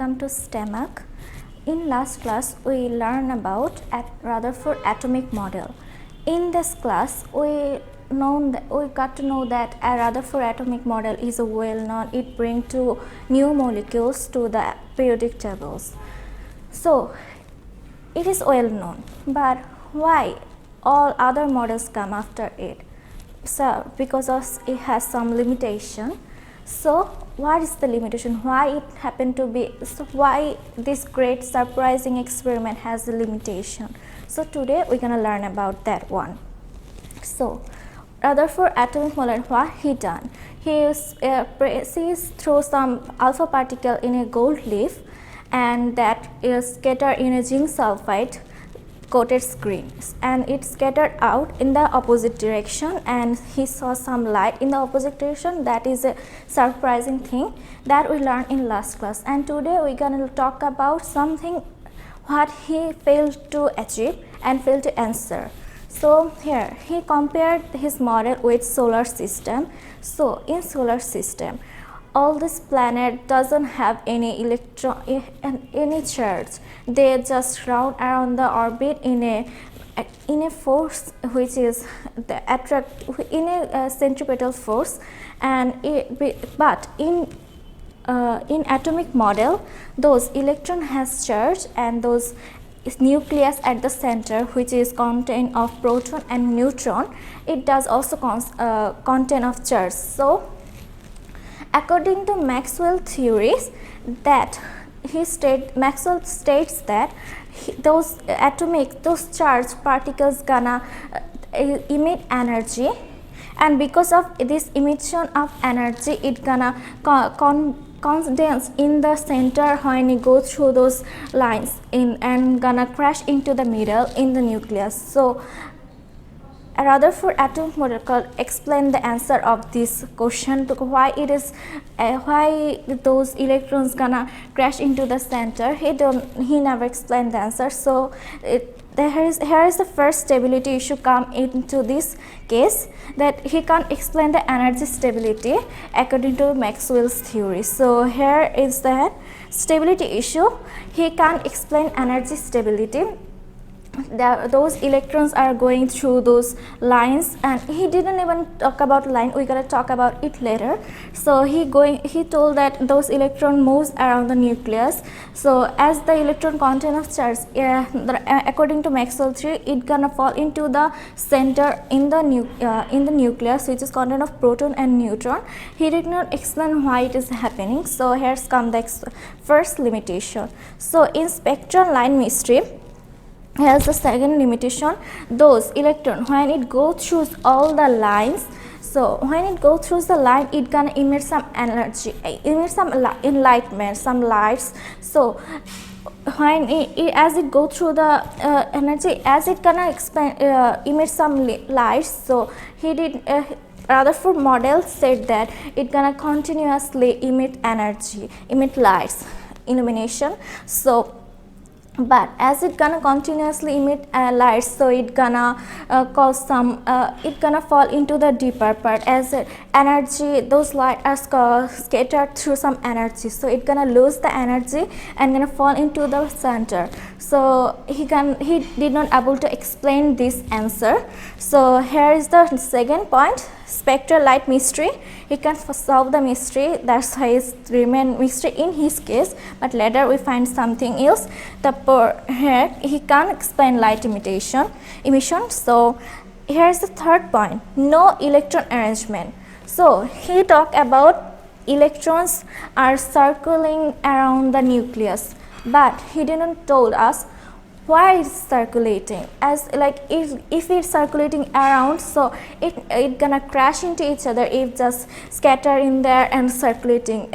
welcome to STEMAC. In last class, we learned about Rutherford atomic model. In this class, we got to know that a Rutherford atomic model is a well-known. It brings two new molecules to the periodic tables. So, it is well known, but why all other models come after it? So, because it has some limitation. So, what is the limitation? Why it happened to be? So, why this great surprising experiment has a limitation? So, today we're gonna learn about that one. So, Rutherford atomic model, what he done? He sees through some alpha particle in a gold leaf, and that is scattered in a zinc sulfide coated screen, and it scattered out in the opposite direction, and he saw some light in the opposite direction. That is a surprising thing that we learned in last class, and today we're gonna talk about something what he failed to achieve and failed to answer. So here he compared his model with solar system. So in solar system, all this planet doesn't have any electron, any charge. They just round around the orbit in a force which is the in a centripetal force, and but in atomic model, those electron has charge, and those nucleus at the center, which is contain of proton and neutron, it does also contain of charge. So according to Maxwell theories, that Maxwell states that those charged particles gonna emit energy, and because of this emission of energy, it gonna condense in the center when it goes through those lines and gonna crash into the middle in the nucleus. So a Rutherford atomic model could explain the answer of this question, to why it is why those electrons gonna crash into the center. He never explained the answer. So here is the first stability issue come into this case, that he can't explain the energy stability according to Maxwell's theory. So here is the stability issue. He can't explain energy stability. Those electrons are going through those lines, and he didn't even talk about line. We're gonna talk about it later. So he told that those electron moves around the nucleus. So as the electron content of charge, according to Maxwell theory, it gonna fall into the center in the nucleus, which is content of proton and neutron. He did not explain why it is happening. So here's come the first limitation. So in spectral line mystery, here's the second limitation. Those electron, when it goes through all the lines, so when it goes through the line, it gonna emit some energy, emit some enlightenment, some lights. So when as it go through the energy, as it gonna emit some lights, so he did Rutherford model said that it gonna continuously emit energy, emit lights, illumination. So but as it gonna continuously emit lights, so it gonna cause some it gonna fall into the deeper part, as energy, those lights are scattered through some energy, so it gonna lose the energy and gonna fall into the center. So he did not able to explain this answer. So here is the second point, spectral light mystery. He can solve the mystery, that's why it remain mystery in his case, but later we find something else. Here he can't explain light emission. So here is the third point, no electron arrangement. So he talked about electrons are circling around the nucleus, but he didn't told us why it's circulating. As like if it's circulating around, so it gonna crash into each other if just scatter in there and circulating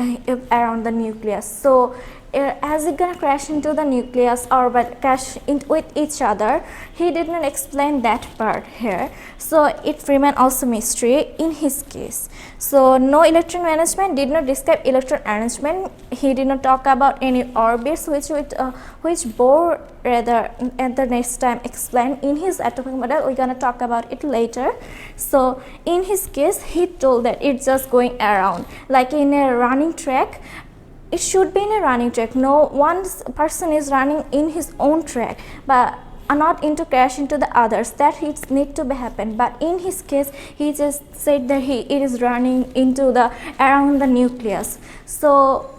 around the nucleus. So as it gonna crash into the nucleus or but crash with each other, he did not explain that part here. So it remain also mystery in his case. So no electron management, did not describe electron arrangement. He did not talk about any orbits which Bohr rather at the next time explain in his atomic model. We're gonna talk about it later. So in his case, he told that it's just going around like in a running track. it should be in a running track. No one person is running in his own track, but not into crash into the others. That it need to be happen. But in his case, he just said that it is running into the around the nucleus. So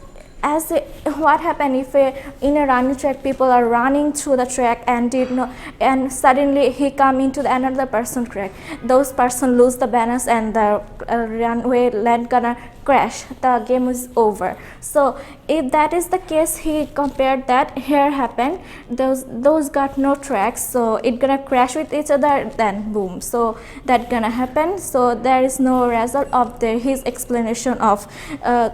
as what happened if in a running track people are running through the track and did not, and suddenly he come into the another person track, those person lose the balance and the runway land gonna crash, the game is over. So if that is the case, he compared that here happened, those got no tracks, so it gonna crash with each other, then boom, so that gonna happen. So there is no result of his explanation of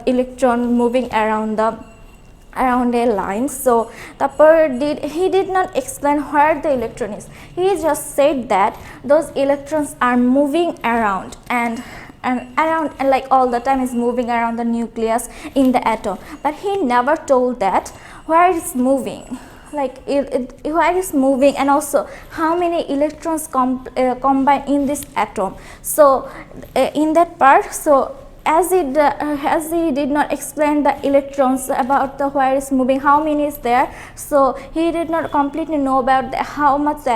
electron moving around a line. So he did not explain where the electron is. He just said that those electrons are moving around and around, and like all the time is moving around the nucleus in the atom, but he never told that where it's moving, like where it's moving, and also how many electrons combine in this atom. So in that part, so as he did not explain the electrons about the where is moving, how many is there, so he did not completely know about how much the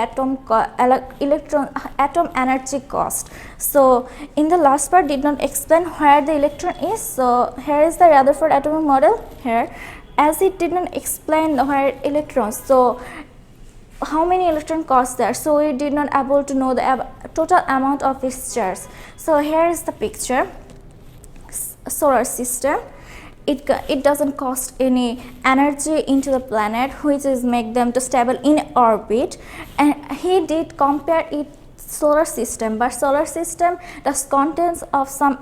atom energy cost. So in the last part did not explain where the electron is. So here is the Rutherford atomic model here, as it did not explain where electrons, so how many electron cost there, so we did not able to know the total amount of its charge. So here is the picture. Solar system, it doesn't cost any energy into the planet, which is make them to stable in orbit, and he did compare it solar system, but solar system does contains of some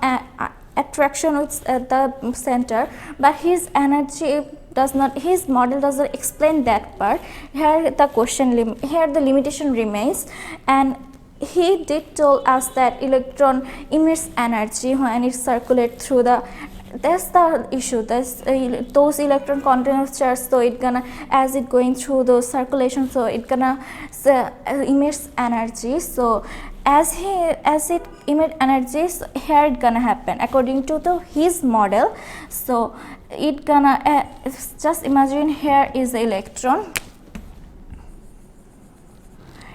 attraction with the center, but his energy does not, his model doesn't explain that part. Here the question here the limitation remains, and he did told us that electron emits energy when it circulates through the, that's the issue, that's those electron contains charge, so it gonna, as it going through those circulation, so it gonna emits energy. So as it emit energy, so here it gonna happen according to his model. So it gonna just imagine here is the electron,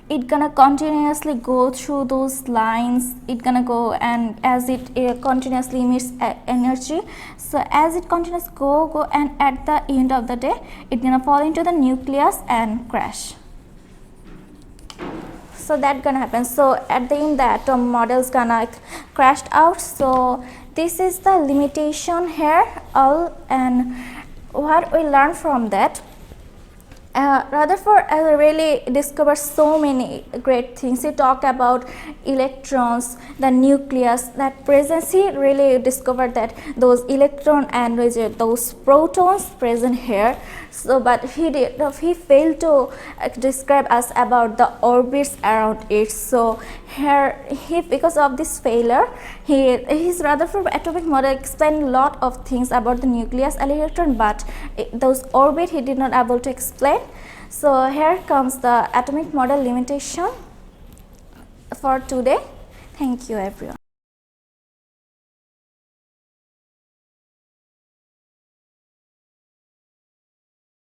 it gonna continuously go through those lines, it gonna go, and as it continuously emits energy, so as it continuously go, and at the end of the day it gonna fall into the nucleus and crash. So that gonna happen. So at the end the atom model is gonna crashed out. So this is the limitation here all, and what we learn from that, Rutherford really discovered so many great things. He talked about electrons, the nucleus, that presence. He really discovered that those electron and those protons present here. So, but he failed to describe us about the orbits around it. So here, because of this failure, his Rutherford atomic model explained a lot of things about the nucleus and electron, but those orbit he did not able to explain. So here comes the atomic model limitation for today. Thank you everyone.